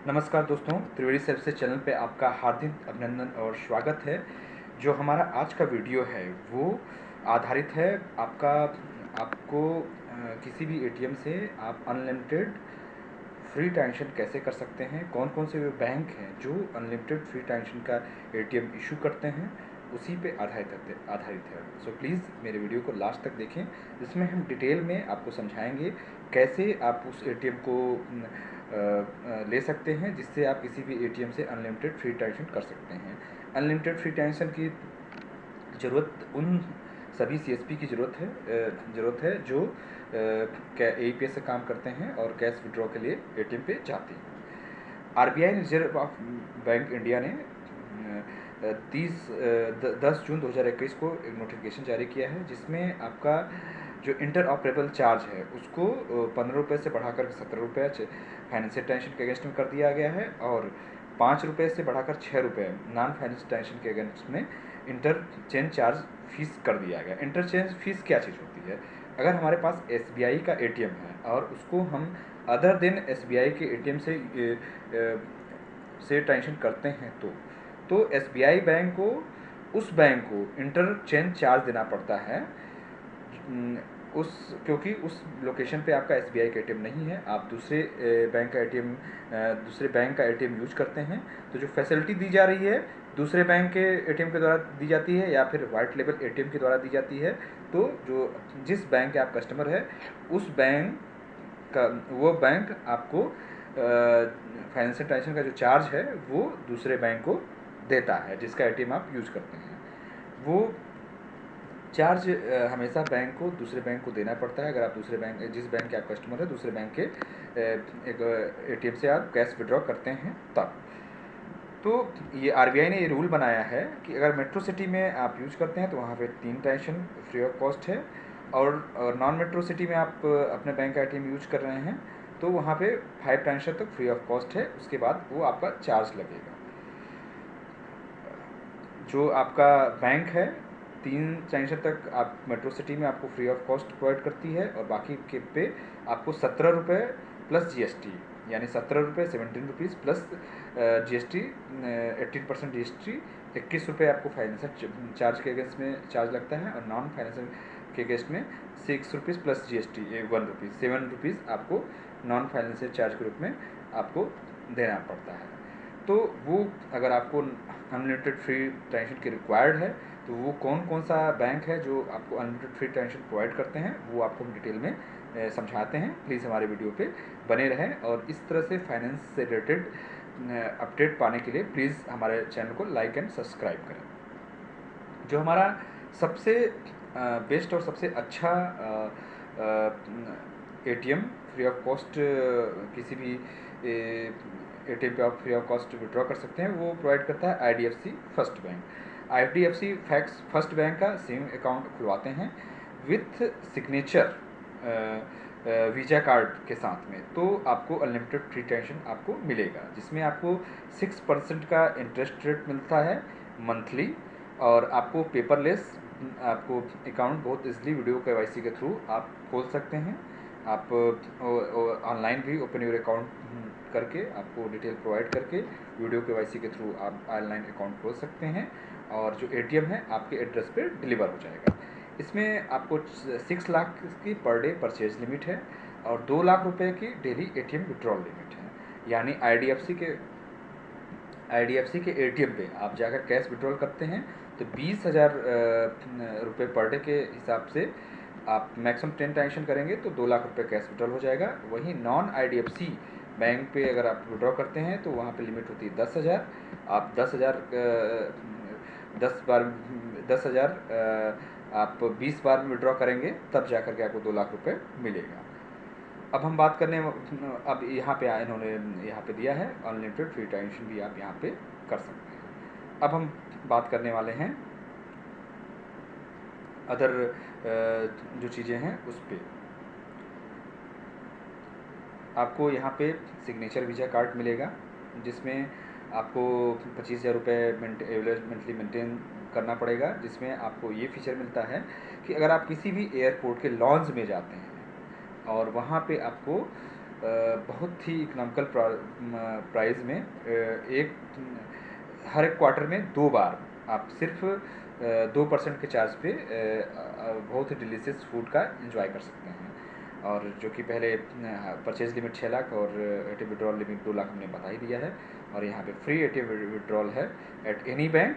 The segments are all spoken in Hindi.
नमस्कार दोस्तों, त्रिवेणी सर्विसेज चैनल पे आपका हार्दिक अभिनंदन और स्वागत है। जो हमारा आज का वीडियो है वो आधारित है आपको किसी भी एटीएम से आप अनलिमिटेड फ्री ट्रांजेक्शन कैसे कर सकते हैं, कौन कौन से वे बैंक हैं जो अनलिमिटेड फ्री ट्रांजेक्शन का एटीएम इशू करते हैं, उसी पे आधारित है। सो प्लीज़ मेरे वीडियो को लास्ट तक देखें, जिसमें हम डिटेल में आपको समझाएंगे कैसे आप उस एटीएम को ले सकते हैं, जिससे आप किसी भी एटीएम से अनलिमिटेड फ्री ट्रांजेक्शन कर सकते हैं। अनलिमिटेड फ्री ट्रांजेक्शन की ज़रूरत उन सभी सीएसपी की ज़रूरत है जो एईपीएस से काम करते हैं और कैश विड्रॉ के लिए एटीएम पे जाते हैं। RBI reserve of bank India ने 10 जून 2021 को एक नोटिफिकेशन जारी किया है, जिसमें आपका जो इंटर ऑपरेबल चार्ज है उसको 15 रुपये से बढ़ाकर 17 रुपये फाइनेंशियल ट्रांजेक्शन के अगेंस्ट में कर दिया गया है, और 5 रुपये से बढ़ाकर 6 रुपये नॉन फाइनेंशियल ट्रांजेक्शन के अगेंस्ट में इंटरचेंज चार्ज फीस कर दिया गया। इंटरचेंज फीस क्या चीज़ होती है? अगर हमारे पास एसबीआई का एटीएम है और उसको हम अदर देन एसबीआई के एटीएम से ट्रांजेक्शन करते हैं तो एसबीआई बैंक को उस बैंक को इंटरचेंज चार्ज देना पड़ता है, क्योंकि उस लोकेशन पे आपका एसबीआई का एटीएम नहीं है, आप दूसरे बैंक का एटीएम यूज करते हैं। तो जो फैसिलिटी दी जा रही है दूसरे बैंक के एटीएम के द्वारा दी जाती है या फिर वाइट लेबल एटीएम के द्वारा दी जाती है। तो जिस बैंक के आप कस्टमर है उस वो बैंक आपको फाइनेंशियल ट्रांजेक्शन का जो चार्ज है वो दूसरे बैंक को देता है, जिसका एटीएम आप यूज करते हैं। वो चार्ज हमेशा बैंक को दूसरे बैंक को देना पड़ता है। अगर आप जिस बैंक के आप कस्टमर है दूसरे बैंक के एक एटीएम से आप कैश विड्रॉ करते हैं तब। तो ये आरबीआई ने ये रूल बनाया है कि अगर मेट्रो सिटी में आप यूज करते हैं तो वहाँ पे 3 ट्रांजेक्शन फ्री ऑफ कॉस्ट है, और नॉन मेट्रो सिटी में आप अपने बैंक का एटीएम यूज कर रहे हैं तो वहाँ पे 5 ट्रांजेक्शन तक फ्री ऑफ कॉस्ट है, उसके बाद वो आपका चार्ज लगेगा। जो आपका बैंक है 3 ट्रांजेक्शन तक आप मेट्रो सिटी में आपको फ्री ऑफ कॉस्ट प्रोवाइड करती है, और बाकी के पे आपको 17 रुपये प्लस जीएसटी, यानी 17 रुपये 17 रुपीज़ प्लस जीएसटी 18% जीएसटी 21 रुपये आपको फाइनेंशियल चार्ज के अगेंस्ट में चार्ज लगता है, और नॉन फाइनेंशियल के अगेंस्ट में 6 rupees plus GST 1 rupees 7 rupees आपको नॉन फाइनेंशियल चार्ज के रूप में आपको देना पड़ता है। तो वो अगर आपको अनलिमिटेड फ्री ट्रांजेक्शन की रिक्वायर्ड है तो वो कौन कौन सा बैंक है जो आपको अनलिमिटेड फ्री ट्रांजेक्शन प्रोवाइड करते हैं वो आपको हम डिटेल में समझाते हैं। प्लीज़ हमारे वीडियो पे बने रहें, और इस तरह से फाइनेंस से रिलेटेड अपडेट पाने के लिए प्लीज़ हमारे चैनल को लाइक एंड सब्सक्राइब करें। जो हमारा सबसे बेस्ट और सबसे अच्छा एटीएम फ्री ऑफ कॉस्ट किसी भी एटीएम पे आप फ्री ऑफ कॉस्ट विड्रॉ कर सकते हैं वो प्रोवाइड करता है IDFC first bank. IDFC first bank का सेम अकाउंट खुलवाते हैं विथ सिग्नेचर वीज़ा कार्ड के साथ में, तो आपको अनलिमिटेड फ्री ट्रांजेक्शन आपको मिलेगा, जिसमें आपको 6% का इंटरेस्ट रेट मिलता है मंथली, और आपको पेपरलेस आपको अकाउंट बहुत ईजिली वीडियो केवाईसी के थ्रू आप खोल सकते हैं। आप ऑनलाइन भी ओपन योर अकाउंट करके आपको डिटेल प्रोवाइड करके वीडियो केवाईसी के थ्रू आप ऑनलाइन अकाउंट खोल सकते हैं, और जो एटीएम है आपके एड्रेस पे डिलीवर हो जाएगा। इसमें आपको 6 लाख की पर डे परचेज लिमिट है, और 2 लाख रुपए की डेली एटीएम विड्रॉल लिमिट है। यानी आईडीएफसी के एटीएम पे आप जाकर कैश विड्रॉल करते हैं तो 20,000 रुपये पर डे के हिसाब से आप मैक्सिमम 10 ट्रांजेक्शन करेंगे तो 2 लाख रुपये कैश विड्रॉल हो जाएगा। वहीं नॉन आईडीएफसी बैंक पे अगर आप विड्रॉ करते हैं तो वहाँ पे लिमिट होती है 10,000। आप 10,000 आप 20 बार में विड्रॉ करेंगे तब जाकर के आपको 2 लाख रुपये मिलेगा। अब हम बात करने अब यहाँ पे इन्होंने यहाँ पे दिया है अनलिमिटेड फ्री ट्रांजेक्शन भी आप यहाँ पे कर सकते हैं। अब हम बात करने वाले हैं अदर जो चीज़ें हैं उस पर। आपको यहाँ पे सिग्नेचर वीज़ा कार्ड मिलेगा, जिसमें आपको 25,000 रुपये एवरेज मंथली मेंटेन करना पड़ेगा, जिसमें आपको ये फीचर मिलता है कि अगर आप किसी भी एयरपोर्ट के लॉन्ज में जाते हैं और वहाँ पे आपको बहुत ही इकोनॉमिकल प्राइस में एक हर एक क्वार्टर में 2 बार आप सिर्फ 2% के चार्ज पे बहुत ही डिलीशियस फूड का एंजॉय कर सकते हैं। और जो कि पहले परचेज लिमिट 6 लाख और एटीएम विड्रॉल लिमिट 2 लाख हमने बता ही दिया है। और यहाँ पे फ्री एटीएम विड्रॉल है एट एनी बैंक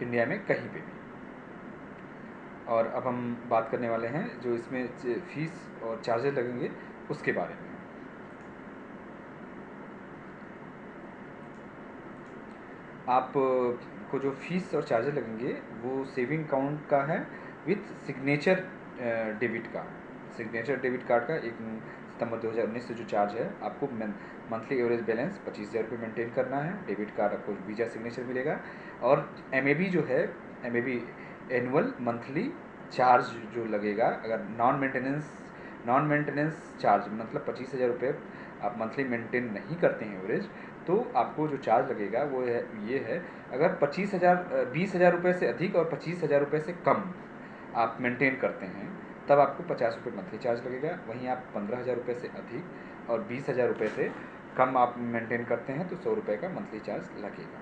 इंडिया में कहीं पे भी। और अब हम बात करने वाले हैं जो इसमें फीस और चार्जेस लगेंगे उसके बारे में। आप को जो फीस और चार्जेस लगेंगे वो सेविंग अकाउंट का है विथ सिग्नेचर डेबिट का। सिग्नेचर डेबिट कार्ड का 1 सितंबर 2019 से जो चार्ज है, आपको मंथली एवरेज बैलेंस 25,000 रुपये मेंटेन करना है। डेबिट कार्ड आपको वीजा सिग्नेचर मिलेगा। और एमएबी जो है, एमएबी एनुअल मंथली चार्ज जो लगेगा, अगर नॉन मेंटेनेंस चार्ज मतलब 25,000 रुपये आप मंथली मेंटेन नहीं करते हैं एवरेज, तो आपको जो चार्ज लगेगा वो है ये है, अगर 20,000 रुपये से अधिक और 25,000 रुपये से कम आप मेंटेन करते हैं तब आपको 50 रुपये मंथली चार्ज लगेगा। वहीं आप 15,000 रुपये से अधिक और 20,000 रुपये से कम आप मेंटेन करते हैं तो 100 रुपये का मंथली चार्ज लगेगा।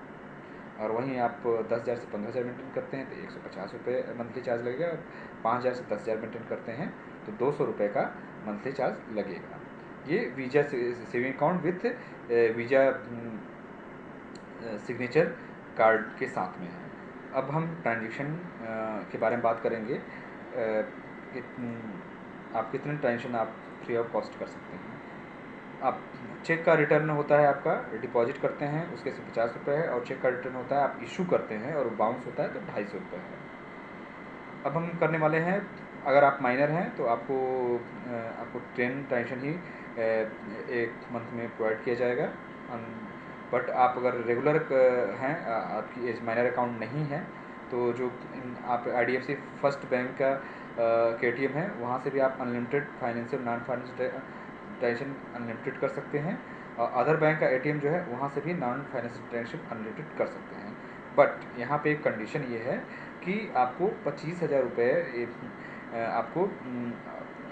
और वहीं आप 10,000 से 15,000 मेंटेन करते हैं तो 150 रुपये मंथली चार्ज लगेगा। और 5,000 से 10,000 मेंटेन करते हैं तो 200 रुपये का मंथली चार्ज लगेगा। ये visa saving account with visa signature card के साथ में है। अब हम ट्रांजेक्शन के बारे में बात करेंगे। आप कितने ट्रांजेक्शन आप फ्री ऑफ कॉस्ट कर सकते हैं। आप चेक का रिटर्न होता है, आपका डिपॉजिट करते हैं उसके से 50 रुपये है। और चेक का रिटर्न होता है आप इशू करते हैं और बाउंस होता है तो 250 रुपये है। अब हम करने वाले हैं, अगर आप माइनर हैं तो आपको 10 ट्रांजेक्शन ही एक मंथ में प्रोवाइड किया जाएगा। बट आप अगर रेगुलर हैं, आपकी एज माइनर अकाउंट नहीं है, तो जो आप आईडीएफसी फर्स्ट बैंक का केटीएम है वहाँ से भी आप unlimited financial non financial transaction unlimited कर सकते हैं। और अदर बैंक का एटीएम जो है वहाँ से भी नॉन फाइनेंशियल ट्रांजेक्शन अनलिमिटेड कर सकते हैं। बट यहाँ पे एक कंडीशन ये है कि आपको 25,000 रुपये आपको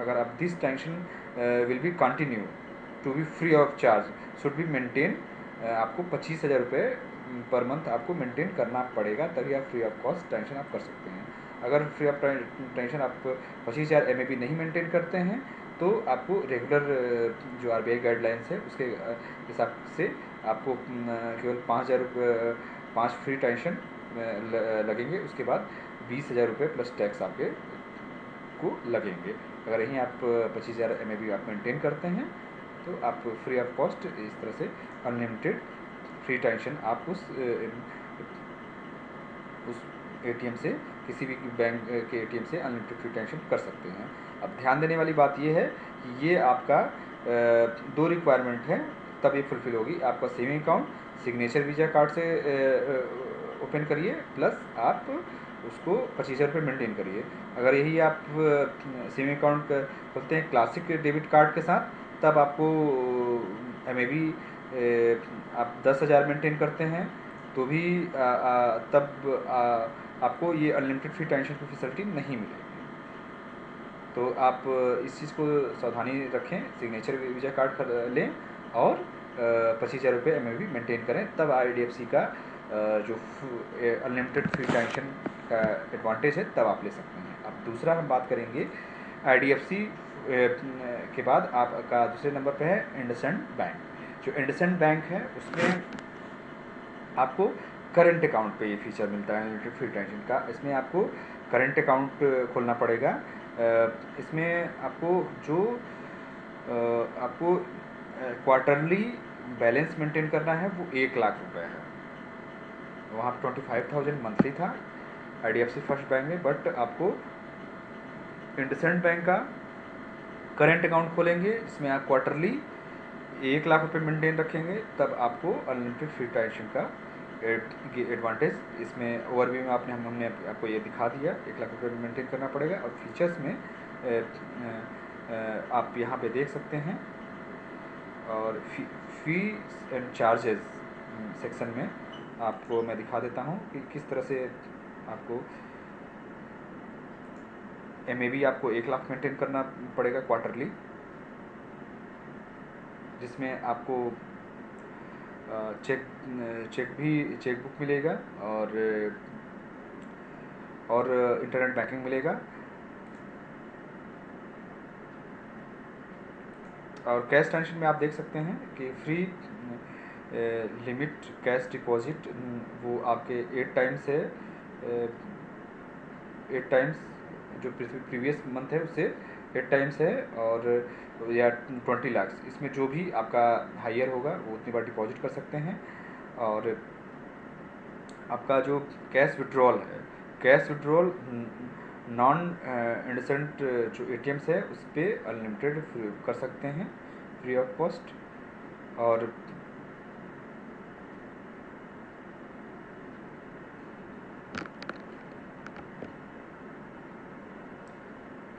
अगर आप this transaction will be continue to be free of charge should be maintain, आपको 25,000 रुपये पर मंथ आपको मेंटेन करना पड़ेगा, तभी आप फ्री ऑफ कॉस्ट ट्रांजेक्शन आप कर सकते हैं। अगर फ्री ऑफ ट्रांजेक्शन आप 25,000 एमएबी नहीं मेंटेन करते हैं तो आपको रेगुलर जो आरबीआई गाइडलाइंस है उसके हिसाब से आपको केवल 5,000 रुपये 5 फ्री ट्रांजेक्शन लगेंगे। उसके बाद 20,000 रुपये प्लस टैक्स आपके को लगेंगे। अगर यहीं आप 25,000 एमएबी आप मेंटेन करते हैं तो आप फ्री ऑफ कॉस्ट इस तरह से अनलिमिटेड फ्री ट्रांजेक्शन आप उस एटीएम से, किसी भी बैंक के एटीएम से अनलिमिटेड फ्री ट्रांजेक्शन कर सकते हैं। अब ध्यान देने वाली बात ये है कि ये आपका 2 रिक्वायरमेंट है तब ये फुलफिल होगी। आपका saving account signature visa card से ओपन करिए, प्लस आप उसको 25,000 रुपये मेंटेन करिए। अगर यही आप सेविंग अकाउंट खोलते हैं क्लासिक डेबिट कार्ड के साथ, तब आपको एमएबी आप 10,000 मेंटेन करते हैं तो भी तब आपको ये अनलिमिटेड फ्री ट्रांजेक्शन की फैसिलिटी नहीं मिलेगी। तो आप इस चीज़ को सावधानी रखें, सिग्नेचर वीजा कार्ड लें और 25,000 रुपये एमएबी मेंटेन करें, तब आईडीएफसी का जो अनलिमिटेड फ्री ट्रांजेक्शन का एडवांटेज है तब आप ले सकते हैं। अब दूसरा हम बात करेंगे आईडीएफसी के बाद आपका दूसरे नंबर पे है इंडसइंड बैंक। जो इंडसइंड बैंक है उसमें आपको करंट अकाउंट पे ये फीचर मिलता है अनलिमिटेड फ्री ट्रांजेक्शन का। इसमें आपको करंट अकाउंट खोलना पड़ेगा। इसमें आपको क्वार्टरली बैलेंस मेंटेन करना है, वो 1 लाख रुपए है। वहाँ पर 25,000 मंथली था आईडीएफसी फर्स्ट बैंक में, बट आपको इंडसइंड बैंक का करंट अकाउंट खोलेंगे जिसमें आप क्वार्टरली 1 लाख रुपए मेंटेन रखेंगे, तब आपको अनलिमिटेड फ्री ट्रांजेक्शन का एडवांटेज इसमें ओवरव्यू में हमने आपको ये दिखा दिया। 1 लाख रुपये मेंटेन करना पड़ेगा। और फीचर्स में आप यहाँ पे देख सकते हैं। और फीस एंड चार्जेस सेक्शन में आपको मैं दिखा देता हूँ कि किस तरह से आपको एमएबी आपको 1 लाख मेंटेन करना पड़ेगा क्वार्टरली। जिसमें आपको चेक बुक मिलेगा और इंटरनेट बैंकिंग मिलेगा। और कैश ट्रांजेक्शन में आप देख सकते हैं कि फ्री लिमिट कैश डिपॉजिट वो आपके 8 टाइम्स है, 8 टाइम्स जो प्रीवियस मंथ है उससे 8 टाइम्स है, और या 20 लाख, इसमें जो भी आपका हायर होगा वो उतनी बार डिपॉजिट कर सकते हैं। और आपका जो कैश विड्रॉल नॉन इंडसेंट जो एटीएम्स है उस पर अनलिमिटेड कर सकते हैं फ्री ऑफ कॉस्ट। और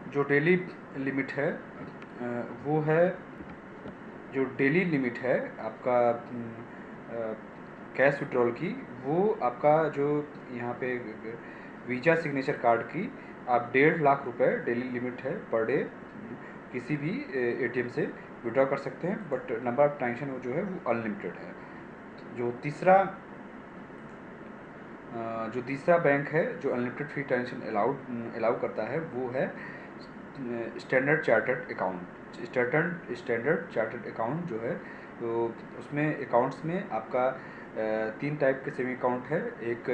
जो डेली लिमिट है वो है, जो डेली लिमिट है आपका कैश विड्रॉल की, वो आपका जो यहाँ पे वीज़ा सिग्नेचर कार्ड की आप 1.5 लाख रुपए डेली लिमिट है पर डे किसी भी एटीएम से विड्रॉ कर सकते हैं, बट नंबर ऑफ ट्रांजेक्शन वो जो है वो अनलिमिटेड है। जो तीसरा बैंक है जो अनलिमिटेड फ्री ट्रांजेक्शन अलाउ करता है वो है standard chartered account. Standard chartered account जो है तो उसमें अकाउंट्स में आपका 3 टाइप के सेविंग अकाउंट है। एक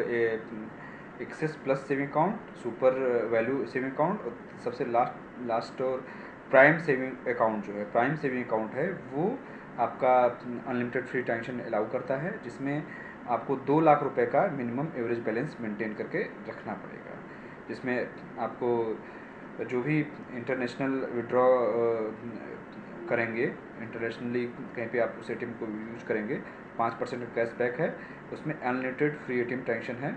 access plus saving account, super value saving account, और सबसे लास्ट और प्राइम सेविंग अकाउंट जो है, प्राइम सेविंग अकाउंट है वो आपका अनलिमिटेड फ्री ट्रांजेक्शन अलाउ करता है, जिसमें आपको 2 लाख रुपए का मिनिमम एवरेज बैलेंस मेंटेन करके रखना पड़ेगा। जिसमें आपको जो भी इंटरनेशनल विड्रॉ करेंगे, इंटरनेशनली कहीं पे आप उस एटीएम को यूज करेंगे, 5% का कैशबैक है, उसमें अनलिमिटेड फ्री एटीएम ट्रांजेक्शन है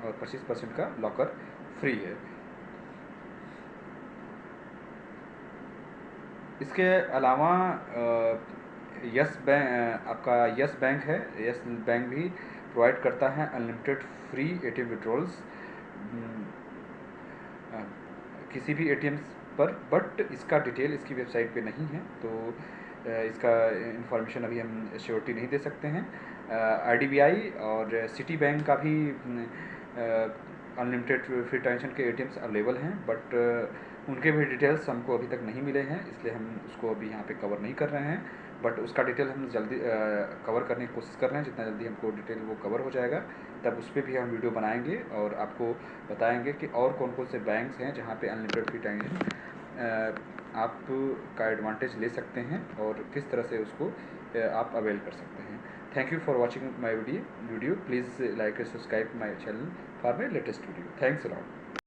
और 25% का लॉकर फ्री है। इसके अलावा आपका यस बैंक है, यस बैंक भी प्रोवाइड करता है अनलिमिटेड फ्री एटीएम विड्रॉल्स किसी भी एटीएम्स पर, बट इसका डिटेल इसकी वेबसाइट पे नहीं है, तो इसका इंफॉर्मेशन अभी हम श्योरिटी नहीं दे सकते हैं। आईडीबीआई और सिटी बैंक का भी अनलिमिटेड फ्री ट्रांजेक्शन के एटीएम्स अवेलेबल हैं, बट उनके भी डिटेल्स हमको अभी तक नहीं मिले हैं, इसलिए हम उसको अभी यहाँ पे कवर नहीं कर रहे हैं। बट उसका डिटेल हम जल्दी कवर करने की कोशिश कर रहे हैं, जितना जल्दी हमको डिटेल वो कवर हो जाएगा तब उस पर भी हम वीडियो बनाएंगे और आपको बताएंगे कि और कौन कौन से बैंक्स हैं जहाँ पे अनलिमिटेड फ्री ट्रांजेक्शन आप का एडवांटेज ले सकते हैं और किस तरह से उसको आप अवेल कर सकते हैं। Thank you for watching my video. Please like and subscribe my channel for my latest video. Thanks a lot.